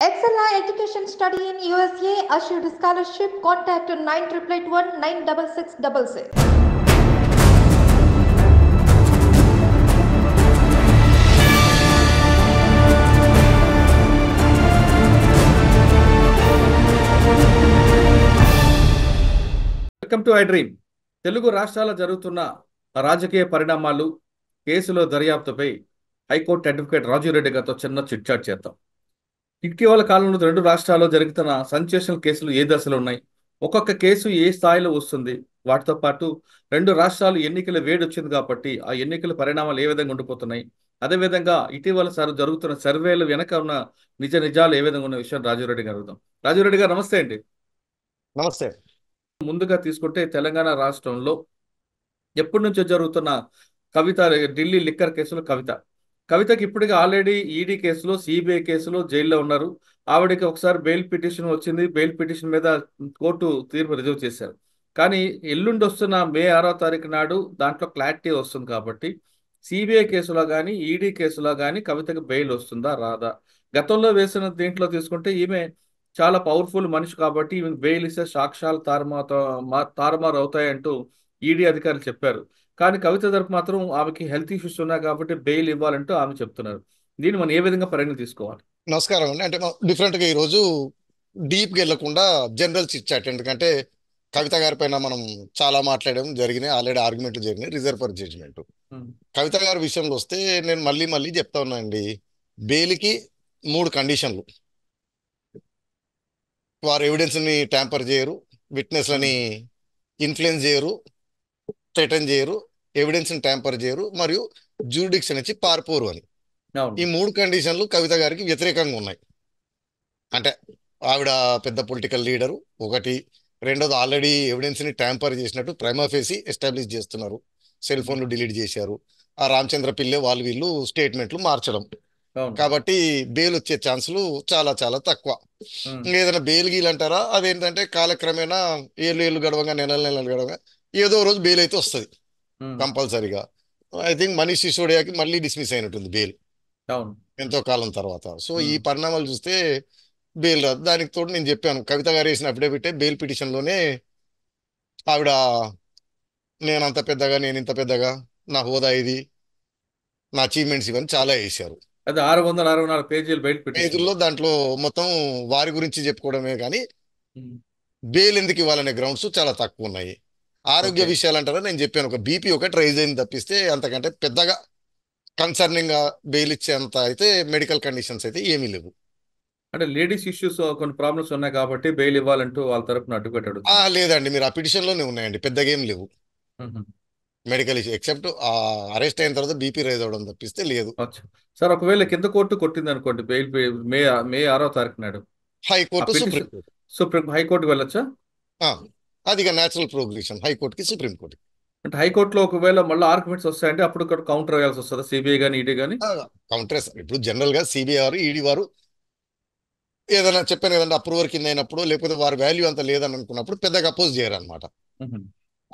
XLI Education Study in USA assured scholarship. Contact 9881 96666. Welcome to I dream. Telugu రాష్ట్రాల జరుగుతున్న రాజకీయ పరిణామాలు, కేసులో దర్యాప్తుపై హైకోర్టు అడ్వకేట్ రాజు రెడ్డి గారితో చిన్న చిట్చాట్ చేద్దాం. ఇటీవల కాలంలో రెండు రాష్ట్రాల్లో జరుగుతున్న సెన్సేషనల్ కేసులు ఏ దశలో ఉన్నాయి, ఒక్కొక్క కేసు ఏ స్థాయిలో వస్తుంది, వాటితో పాటు రెండు రాష్ట్రాలు ఎన్నికల వేడి వచ్చింది కాబట్టి ఆ ఎన్నికల పరిణామాలు ఏ విధంగా ఉండిపోతున్నాయి, అదేవిధంగా ఇటీవల జరుగుతున్న సర్వేలు వెనక ఉన్న నిజాలు ఏ విధంగా ఉన్న విషయం రాజురెడ్డి గారు అడుగుదాం. రాజురెడ్డి గారు నమస్తే అండి. నమస్తే. ముందుగా తీసుకుంటే తెలంగాణ రాష్ట్రంలో ఎప్పటి నుంచో జరుగుతున్న కవిత ఢిల్లీ లిక్కర్ కేసులో కవితకి ఇప్పటికీ ఆల్రెడీ ఈడీ కేసులో, సిబిఐ కేసులో జైల్లో ఉన్నారు. ఆవిడకి ఒకసారి బెయిల్ పిటిషన్ వచ్చింది. బెయిల్ పిటిషన్ మీద కోర్టు తీర్పు రిజర్వ్ చేశారు. కానీ ఎల్లుండి వస్తున్న మే 6వ తారీఖు నాడు దాంట్లో క్లారిటీ వస్తుంది కాబట్టి సిబిఐ కేసులో కానీ ఈడీ కేసులో కానీ కవితకి బెయిల్ వస్తుందా రాదా? గతంలో వేసిన దీంట్లో తీసుకుంటే ఈమె చాలా పవర్ఫుల్ మనిషి కాబట్టి ఈమె బెయిల్ ఇస్తే సాక్ష్యాలు తారుమారు అవుతాయంటూ ఈడీ అధికారులు చెప్పారు. కానీ కవిత తరపు మాత్రం ఆమెకి హెల్త్ ఇష్యూస్ ఉన్నాయి కాబట్టి బెయిల్ ఇవ్వాలంటూ ఆమె చెప్తున్నారు. దీన్ని మనం ఏ విధంగా పరిగణ తీసుకోవాలి? నమస్కారం అండి. అంటే డిఫరెంట్గా ఈరోజు డీప్గా వెళ్లకుండా జనరల్ చిట్చాట్, ఎందుకంటే కవిత గారి పైన మనం చాలా మాట్లాడడం జరిగినాయి, ఆల్రెడీ ఆర్గ్యుమెంట్లు జరిగినాయి, రిజర్వ్ ఫర్ జడ్జిమెంట్. కవిత గారి విషయంలో వస్తే నేను మళ్ళీ చెప్తా ఉన్నానండి, బెయిల్కి 3 కండిషన్లు. వారు ఎవిడెన్స్ని ట్యాంపర్ చేయరు, విట్నెస్లని ఇన్ఫ్లుయెన్స్ చేయరు, థ్రెటన్ చేయరు, ఎవిడెన్స్ని ట్యాంపర్ చేయరు, మరియు జ్యూరిడిక్షన్ ఇచ్చి పారిపోరు అని. ఈ 3 కండిషన్లు కవిత గారికి వ్యతిరేకంగా ఉన్నాయి. అంటే ఆవిడ పెద్ద పొలిటికల్ లీడరు ఒకటి, రెండోది ఆల్రెడీ ఎవిడెన్స్ని ట్యాంపర్ చేసినట్టు ప్రైమా ఫేసి ఎస్టాబ్లిష్ చేస్తున్నారు, సెల్ ఫోన్లు డిలీట్ చేశారు, ఆ రామచంద్ర పిల్లే వాళ్ళు వీళ్ళు స్టేట్మెంట్లు మార్చడం, కాబట్టి బెయిల్ వచ్చే ఛాన్సులు చాలా చాలా తక్కువ. ఏదైనా బెయిల్ గీలు అంటారా, అదేంటంటే కాలక్రమేణా ఏళ్ళు గడవగా నెలలు గడవగా ఏదో రోజు బెయిల్ అయితే వస్తుంది కంపల్సరీగా. ఐ థింక్ మనీష్ సిసోడియాకి మళ్ళీ డిస్మిస్ అయినట్టుంది బెయిల్ ఎంతో కాలం తర్వాత. సో ఈ పరిణామాలు చూస్తే బెయిల్ రాదు. దానికి తోడు నేను చెప్పాను, కవిత గారు వేసిన అఫిడవిట్ బెయిల్ పిటిషన్లోనే ఆవిడ నేను ఇంత పెద్దగా, నా హోదా ఇది, నా అచీవ్మెంట్స్ ఇవన్నీ చాలా వేసారు. అది 664 పేజీలు బెయిల్ పేజీల్లో. దాంట్లో మొత్తం వారి గురించి చెప్పుకోవడమే కానీ బెయిల్ ఎందుకు ఇవ్వాలనే గ్రౌండ్స్ చాలా తక్కువ ఉన్నాయి. ఆరోగ్య విషయాలు అంటారా, నేను చెప్పాను ఒక బీపీ ఒకటి రైజ్ అయింది తప్పిస్తే అంతకంటే పెద్దగా కన్సర్నింగ్ గా బెయిల్ ఇచ్చేంత అయితే మెడికల్ కండిషన్స్ అయితే ఏమీ లేవు. అంటే లేడీస్ ఇష్యూస్ కొన్ని ప్రాబ్లమ్స్ ఉన్నాయి కాబట్టి బెయిల్ ఇవ్వాలంటూ వాళ్ళ తరపున అడ్వకేట్ అడుగుతారు. లేదండి, మీరు ఆ పిటిషన్ లోనే ఉన్నాయండి, పెద్దగా ఏం లేవు మెడికల్ ఇష్యూ, ఎక్సెప్ట్ అరెస్ట్ అయిన తర్వాత బీపీ రైజ్ అవడం తప్పిస్తే లేదు. సార్, ఒకవేళ కింద కోర్టు కొట్టింది అనుకోండి బెయిల్ మే 6వ తారీఖు నాడు, హైకోర్టు సుప్రీం హైకోర్టుకి వెళ్ళొచ్చా? అది న్యాచురల్ ప్రోగ్రెషన్, హైకోర్టుకి సుప్రీంకోర్టు. అంటే హైకోర్టులో ఒకవేళ మళ్ళీ ఆర్గ్యుమెంట్స్ వస్తాయంటే అప్పుడు కౌంటర్ వేయాల్సి వస్తుందా సిబిఐ కానీ ఈడీ కానీ? కౌంటర్. ఇప్పుడు జనరల్ గా సిబిఐ వారు ఈడీ వారు ఏదైనా చెప్పాను కదండి, అప్రూవర్ కింద అయినప్పుడు లేకపోతే వారి వాల్యూ అంత లేదని అనుకున్నప్పుడు పెద్దగా అపోజ్ చేయరు అనమాట.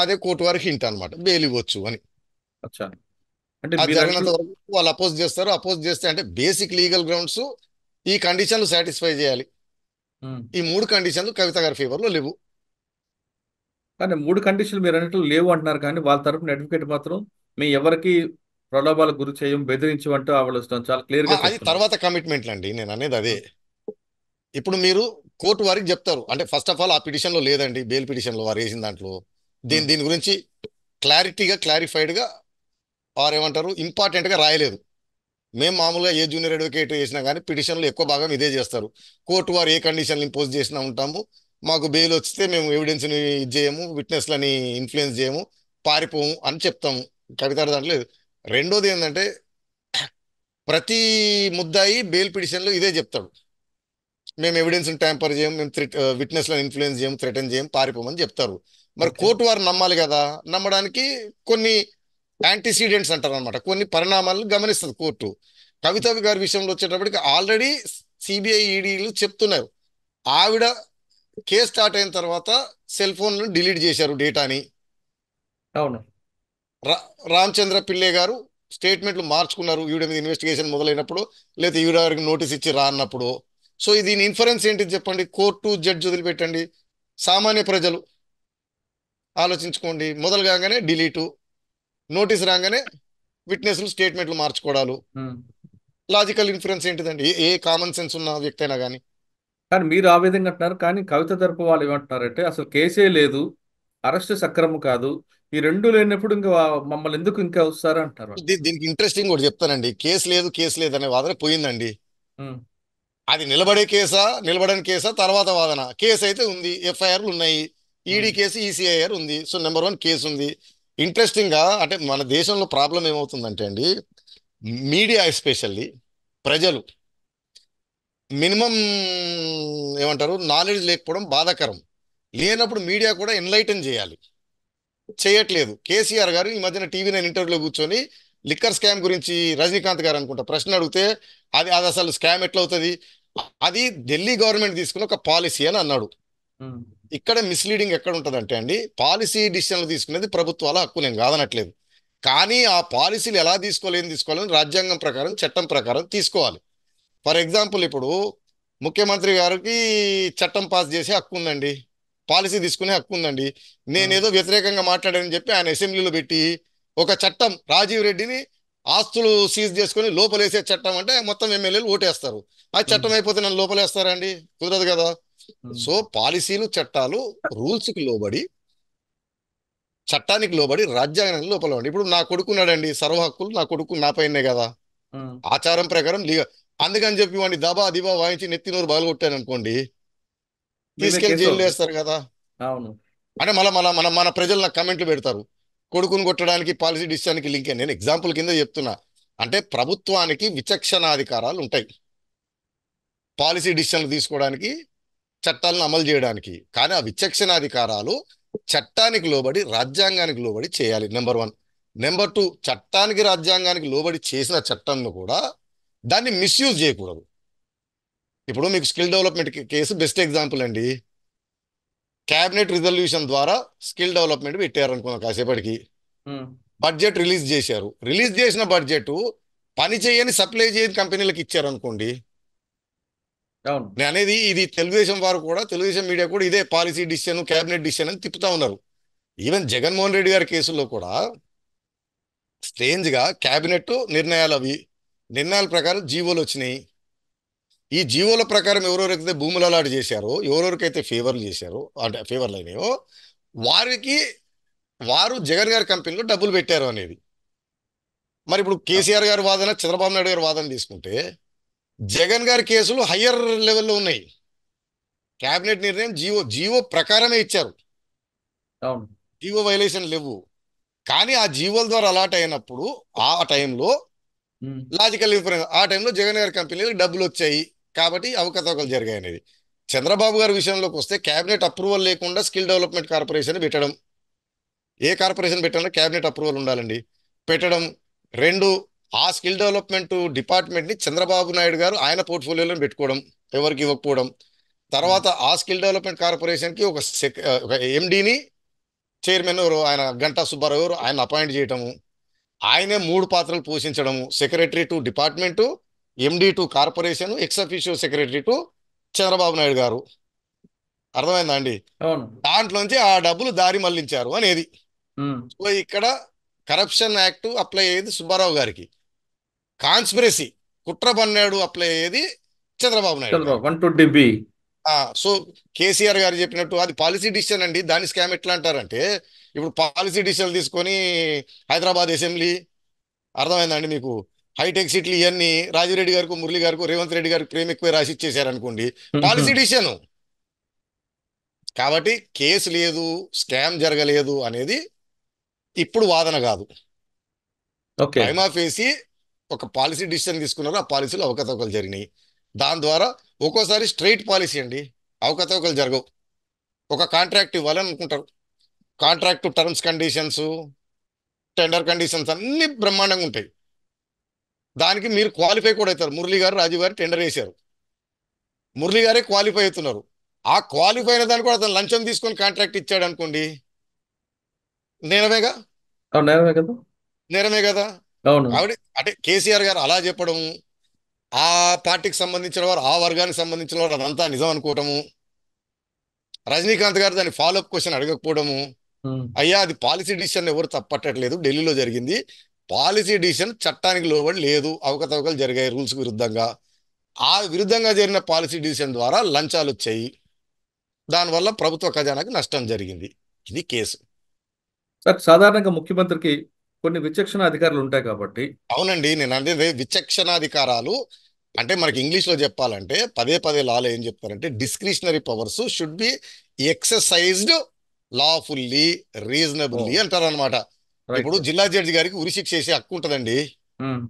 అదే కోర్టు వారికి హింట్ అనమాట, బెయిల్ ఇవ్వచ్చు అని. జరిగినంత వరకు వాళ్ళు అపోజ్ చేస్తారు. అపోజ్ చేస్తే అంటే బేసిక్ లీగల్ గ్రౌండ్స్ ఈ కండిషన్లు సాటిస్ఫై చేయాలి. ఈ 3 కండిషన్లు కవిత గారి ఫేవర్ లో లేవు. కానీ 3 కండిషన్లు మీరు అన్నట్లు లేవు అంటున్నారు, కానీ వాళ్ళ తరపున అడ్వకేట్ మాత్రం మేము ఎవరికి ప్రలోభాలకు గురి చేయం, బెదిరించమంటూ వాళ్ళు చాలా క్లియర్ గా. అది తర్వాత కమిట్మెంట్లు అండి, నేను అనేది అదే. ఇప్పుడు మీరు కోర్టు వారికి చెప్తారు అంటే ఫస్ట్ ఆఫ్ ఆల్ ఆ పిటిషన్ లో లేదండి, బెయిల్ పిటిషన్ లో వారు వేసిన దాంట్లో దీని గురించి క్లారిఫైడ్ గా వారు ఏమంటారు ఇంపార్టెంట్ గా రాయలేదు. మేము మామూలుగా ఏ జూనియర్ అడ్వకేట్ వేసినా కానీ పిటిషన్లు ఎక్కువ భాగం ఇదే చేస్తారు. కోర్టు వారు ఏ కండిషన్లు ఇంపోజ్ చేసినా ఉంటాము, మాకు బెయిల్ వస్తే మేము ఎవిడెన్స్ని ఇది చేయము, విట్నెస్లని ఇన్ఫ్లుయెన్స్ చేయము, పారిపోము అని చెప్తాము. కవిత దాంట్లో రెండోది ఏంటంటే ప్రతి ముద్దాయి బెయిల్ పిటిషన్లో ఇదే చెప్తాడు, మేము ఎవిడెన్స్ని ట్యాంపర్ చేయము, మేము విట్నెస్లను ఇన్ఫ్లుయెన్స్ చేయము, థ్రెటన్ చేయము, పారిపోమని చెప్తారు. మరి కోర్టు వారు నమ్మాలి కదా, నమ్మడానికి కొన్ని యాంటీసీడెంట్స్ అంటారు అనమాట, కొన్ని పరిణామాలను గమనిస్తుంది కోర్టు. కవిత గారి విషయంలో వచ్చేటప్పటికి ఆల్రెడీ సిబిఐ ఈడీలు చెప్తున్నారు, ఆవిడ కేసు స్టార్ట్ అయిన తర్వాత సెల్ ఫోన్లను డిలీట్ చేశారు డేటాని. అవును. రామచంద్ర పిల్లే గారు స్టేట్మెంట్లు మార్చుకున్నారు ఈవిడ మీద ఇన్వెస్టిగేషన్ మొదలైనప్పుడు, లేదా ఈవిడ గారికి నోటీస్ ఇచ్చి రాన్నప్పుడు. సో దీని ఇన్ఫరెన్స్ ఏంటిది చెప్పండి? కోర్టు జడ్జి వదిలిపెట్టండి, సామాన్య ప్రజలు ఆలోచించుకోండి. మొదలు కాగానే డిలీటు, నోటీస్ రాగానే విట్నెస్లు స్టేట్మెంట్లు మార్చుకోవడాలు. లాజికల్ ఇన్ఫరెన్స్ ఏంటిదండి? ఏ కామన్ సెన్స్ ఉన్న వ్యక్తి అయినా కానీ. కానీ మీరు ఆ విధంగా అంటున్నారు, కానీ కవిత తరపు వాళ్ళు ఏమంటున్నారంటే అసలు కేసే లేదు, అరెస్ట్ సక్రమం కాదు, ఈ రెండు లేనప్పుడు ఇంకా మమ్మల్ని ఎందుకు ఇంకా వస్తారు అంటారు వాళ్ళు. దీనికి ఇంట్రెస్టింగ్ కూడా చెప్తానండి. కేసు లేదు అనే వాదన పోయిందండి. ఉమ్, అది నిలబడే కేసా నిలబడని కేసా తర్వాత వాదన. కేసు అయితే ఉంది, ఎఫ్ఐఆర్లు ఉన్నాయి, ఈడీ ఉమ్, కేసు ఈసీఐఆర్ ఉంది. సో నెంబర్ 1 కేసు ఉంది. ఇంట్రెస్టింగ్ గా అంటే మన దేశంలో ప్రాబ్లం ఏమవుతుందంటే అండి, మీడియా ఎస్పెషల్లీ ప్రజలు మినిమం ఏమంటారు నాలెడ్జ్ లేకపోవడం బాధాకరం. లేనప్పుడు మీడియా కూడా ఎన్లైటన్ చేయాలి, చేయట్లేదు. కేసీఆర్ గారు ఈ మధ్యన టీవీ9 ఇంటర్వ్యూలో కూర్చొని లిక్కర్ స్కామ్ గురించి రజనీకాంత్ గారు అనుకుంటా ప్రశ్న అడిగితే, అది అది అసలు స్కామ్ ఎట్లా అవుతుంది, అది ఢిల్లీ గవర్నమెంట్ తీసుకున్న ఒక పాలసీ అని అన్నాడు. ఉమ్, ఇక్కడ మిస్లీడింగ్ ఎక్కడ ఉంటుందంటే అండి, పాలసీ డిసిషన్లు తీసుకునేది ప్రభుత్వాల హక్కు, నేను కాదనట్లేదు. కానీ ఆ పాలసీలు ఎలా తీసుకోవాలని రాజ్యాంగం ప్రకారం చట్టం ప్రకారం తీసుకోవాలి. ఫర్ ఎగ్జాంపుల్ ఇప్పుడు ముఖ్యమంత్రి గారికి చట్టం పాస్ చేసే హక్కు ఉందండి, పాలసీ తీసుకునే హక్కు ఉందండి. ఉమ్, నేనేదో వ్యతిరేకంగా మాట్లాడానని చెప్పి ఆయన అసెంబ్లీలో పెట్టి ఒక చట్టం, రాజీవ్ రెడ్డిని ఆస్తులు సీజ్ చేసుకొని లోపలేసే చట్టం అంటే మొత్తం ఎమ్మెల్యేలు ఓటేస్తారు. ఆ ఉమ్, చట్టం అయిపోతే నన్ను లోపలేస్తారండి? కుదరదు కదా. ఉమ్, సో పాలసీలు చట్టాలు రూల్స్కి లోబడి, చట్టానికి లోబడి, రాజ్యాంగానికి లోపల. ఇప్పుడు నా కొడుకున్నాడండి, సర్వ హక్కులు నా కొడుకు నా పైనే కదా, ఉమ్. ఆచారం ప్రకారం అందుకని చెప్పి వాడిని దబా దిబా వాయించి నెత్తినోరు బగలగొట్టాను అనుకోండి, మేమే తీసుకెళ్లి కేసు జైల్లో అవుతుంది. వేస్తారు కదా. అవును. అంటే మళ్ళీ మన ప్రజలు నాకు కమెంట్లు పెడతారు, కొడుకుని కొట్టడానికి పాలసీ డిసిషన్కి లింక్ అని. నేను ఎగ్జాంపుల్ కింద చెప్తున్నా. అంటే ప్రభుత్వానికి విచక్షణాధికారాలు ఉంటాయి పాలసీ డిసిషన్లు తీసుకోవడానికి, చట్టాలను అమలు చేయడానికి. కానీ ఆ విచక్షణాధికారాలు చట్టానికి లోబడి, రాజ్యాంగానికి లోబడి చేయాలి, నెంబర్ 1. నెంబర్ 2, చట్టానికి రాజ్యాంగానికి లోబడి చేసిన చట్టంను కూడా దాన్ని మిస్యూజ్ చేయకూడదు. ఇప్పుడు మీకు skill development case best example అండి. క్యాబినెట్ రిజల్యూషన్ ద్వారా స్కిల్ డెవలప్మెంట్ పెట్టారు అనుకున్నాం కాసేపటికి. ఉమ్, బడ్జెట్ రిలీజ్ చేశారు. రిలీజ్ చేసిన బడ్జెట్ పని చేయని సప్లై చేయని కంపెనీలకు ఇచ్చారు అనుకోండి. అవును. నేను అనేది ఇది తెలుగుదేశం వారు కూడా, తెలుగుదేశం మీడియా కూడా ఇదే పాలసీ డిసిషన్, క్యాబినెట్ డిసిషన్ అని తిప్పుతా ఉన్నారు. ఈవెన్ జగన్మోహన్ రెడ్డి గారి కేసుల్లో కూడా స్ట్రేంజ్ గా క్యాబినెట్ నిర్ణయాలు, అవి నిర్ణయాల ప్రకారం జీవోలు వచ్చినాయి. ఈ జీవోల ప్రకారం ఎవరెవరైతే భూములు అలాట్ చేశారో, ఎవరెవరికైతే ఫేవర్లు చేశారో, అంటే ఫేవర్లు అయినాయో, వారికి వారు జగన్ గారి కంపెనీలో డబ్బులు పెట్టారు అనేది. మరి ఇప్పుడు కేసీఆర్ గారి వాదన, చంద్రబాబు నాయుడు గారి వాదన తీసుకుంటే, జగన్ గారి కేసులు హయ్యర్ లెవెల్లో ఉన్నాయి. క్యాబినెట్ నిర్ణయం జీవో ప్రకారమే ఇచ్చారు, అవును. జీవో వైలేషన్ లేవు. కానీ ఆ జీవోల ద్వారా అలాట్ అయినప్పుడు ఆ టైంలో ఉమ్, లాజికల్ ఇన్ఫరెన్స్, ఆ టైంలో జగన్ గారి కంపెనీలకు డబ్బులు వచ్చాయి కాబట్టి అవకతవకలు జరిగాయి అనేది. చంద్రబాబు గారి విషయంలోకి వస్తే క్యాబినెట్ అప్రూవల్ లేకుండా స్కిల్ డెవలప్మెంట్ కార్పొరేషన్ పెట్టడం, ఏ కార్పొరేషన్ పెట్టాలో క్యాబినెట్ అప్రూవల్ ఉండాలండి, పెట్టడం. 2, ఆ స్కిల్ డెవలప్మెంట్ డిపార్ట్మెంట్ని చంద్రబాబు నాయుడు గారు ఆయన పోర్ట్ఫోలియోలో పెట్టుకోవడం, ఎవరికి ఇవ్వకపోవడం. ఉమ్, తర్వాత ఆ స్కిల్ డెవలప్మెంట్ కార్పొరేషన్కి ఒక ఎండీని, చైర్మన్ ఎవరు ఆయన గంటా సుబ్బారావు ఎవరు ఆయన అపాయింట్ చేయటము, ఆయనే 3 పాత్రలు పోషించడము, secretary to department, MD to corporation, ex officio secretary to Chandrababu Naidu garu. అర్థమైందా అండి? అవును. దాంట్లోంచి ఆ డబ్బులు దారి మళ్లించారు అనేది. ఉమ్, సో ఇక్కడ కరప్షన్ యాక్ట్ అప్లై అయ్యేది సుబ్బారావు గారికి, కాన్స్పిరసీ, కుట్ర పన్నాడు అప్లై అయ్యేది చంద్రబాబు నాయుడు చంద్రబాబు గారికి. 120B. సో కేసీఆర్ గారు చెప్పినట్టు అది పాలసీ డిసిషన్ అండి. దాని స్కామ్ ఎట్లా అంటారంటే, ఇప్పుడు పాలసీ డిసిషన్ తీసుకొని హైదరాబాద్ అసెంబ్లీ, అర్థమైందండి మీకు, హైటెక్ సిటీలు ఇవన్నీ రాజిరెడ్డి గారికి, మురళి గారికి, రేవంత్ రెడ్డి గారికి ప్రేమ ఎక్కువ రాసి ఇచ్చేసారు అనుకోండి, పాలసీ డిసిషన్. కాబట్టి కేసు లేదు, స్కామ్ జరగలేదు అనేది ఇప్పుడు వాదన కాదు. ఓకే. ప్రైమా ఫేసి ఒక పాలసీ డిసిషన్ తీసుకున్నారు, ఆ పాలసీలో అవకతవకలు జరిగినాయి. దాని ద్వారా ఒక్కోసారి స్ట్రైట్ పాలసీ అండి, అవకతవకలు జరగవు. ఒక కాంట్రాక్ట్ ఇవ్వాలని అనుకుంటారు, contract terms conditions, tender conditions అన్ని బ్రహ్మాండంగా ఉంటాయి. దానికి మీరు క్వాలిఫై కూడా అవుతారు. మురళి గారు, రాజీవ్ గారు టెండర్ వేశారు, మురళి గారే క్వాలిఫై అవుతున్నారు. ఆ క్వాలిఫై అయిన దానికి కూడా అతను లంచం తీసుకొని కాంట్రాక్ట్ ఇచ్చాడు అనుకోండి, నేరమేగా, అవును, నేరమే కదా. నేరమే కదా. అవును. కాబట్టి అంటే కేసీఆర్ గారు అలా చెప్పడం, ఆ పార్టీకి సంబంధించిన వారు, ఆ వర్గానికి సంబంధించిన వారు అదంతా నిజం అనుకోవటము, రజనీకాంత్ గారు దాన్ని ఫాలోఅప్ క్వశ్చన్ అడగకపోవడము. ఉమ్, అయ్యా అది పాలసీ డిసిషన్ ఎవరు తప్పట్టట్లేదు, ఢిల్లీలో జరిగింది పాలసీ డిసిషన్, చట్టానికి లోబడి లేదు, అవకతవకలు జరిగాయి రూల్స్ విరుద్ధంగా. ఆ విరుద్ధంగా జరిగిన పాలసీ డిసిషన్ ద్వారా లంచాలు వచ్చాయి, దానివల్ల ప్రభుత్వ ఖజానాకి నష్టం జరిగింది. ఇది కేసు. సార్ సాధారణంగా ముఖ్యమంత్రికి కొన్ని విచక్షణ అధికారులు ఉంటాయి కాబట్టి. అవునండి, నేను అనేది విచక్షణాధికారాలు అంటే మనకి ఇంగ్లీష్లో చెప్పాలంటే పదే పదే లాలో ఏం చెప్తారంటే discretionary powers should be exercised lawfully, oh, reasonably అంటారు అనమాట. రైట్ ఇప్పుడు సార్. జిల్లా జడ్జి గారికి ఉరిశిక్ష చేసే హక్కు ఉంటుందండి, ఉమ్,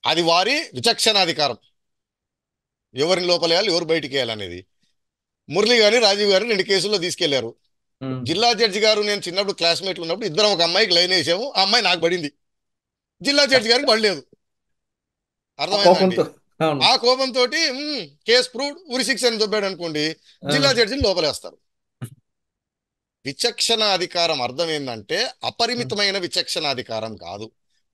అది వారి విచక్షణాధికారం, ఎవరిని లోపలేయాలి ఎవరు బయటికి వేయాలనేది. మురళి గారిని రాజీవ్ గారిని 2 కేసుల్లో తీసుకెళ్లారు. ఉమ్. జిల్లా జడ్జి గారు నేను చిన్నప్పుడు క్లాస్మేట్లు ఉన్నప్పుడు ఇద్దరం ఒక అమ్మాయికి లైన్ వేసాము, ఆ అమ్మాయి నాకు పడింది, జిల్లా జడ్జి గారికి పడలేదు. ఆ అర్థమైందండి? కోపంతో. అవును. ఆ కోపంతో కేసు ప్రూవ్డ్, ఉరిశిక్ష అని దొబ్బాడు అనుకోండి, ఆ, జిల్లా జడ్జిని లోపలేస్తారు. విచక్షణ అధికారం అర్థం ఏంటంటే ఉమ్, అపరిమితమైన విచక్షణ అధికారం కాదు,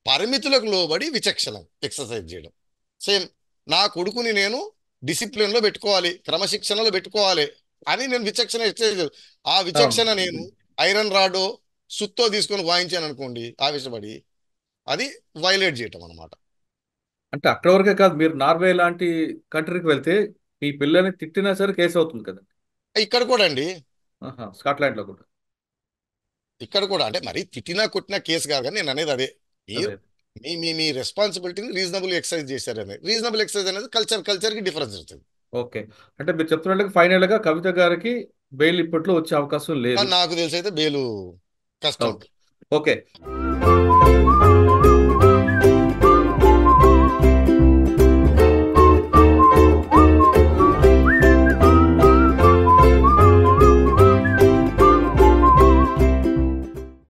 పరిమితులకు లోబడి విచక్షణ ఎక్సర్సైజ్ చేయడం. సేమ్ నా కొడుకుని నేను డిసిప్లిన్లో పెట్టుకోవాలి, క్రమశిక్షణలో పెట్టుకోవాలి అని నేను విచక్షణ ఎక్సర్సైజ్, ఆ అవును. విచక్షణ నేను ఐరన్ రాడో సుత్తో తీసుకొని వాయించాను అనుకోండి ఆవేశపడి, అది వైలేట్ చేయటం అనమాట. అంటే అక్కడ వరకే కాదు, మీరు నార్వే లాంటి కంట్రీకి వెళ్తే మీ పిల్లని తిట్టినా సరే కేసు అవుతుంది కదా. ఇక్కడ కూడా అండి, ఆహా, స్కాట్లాండ్ లో కూడా. ఇక్కడ కూడా అంటే మరి తిట్టినా కొట్టినా కేసు కాదు, కానీ నేను అనేది అదే, మీరు అదే. మీ మీ మీ రెస్పాన్సిబిలిటీని రీజనబుల్ ఎక్సర్సైజ్ చేశారనేది. రీజనబుల్ ఎక్సర్సైజ్ అనేది కల్చర్కి డిఫరెన్స్ ఉంటుంది. ఓకే. అంటే మీరు చెప్తున్నట్లుగా ఫైనల్ గా కవిత గారికి బెయిల్ ఇప్పట్లో వచ్చే అవకాశం లేదు. కానీ నాకు తెలిసి అయితే బెయిలు కష్టం. ఓకే. ఓకే.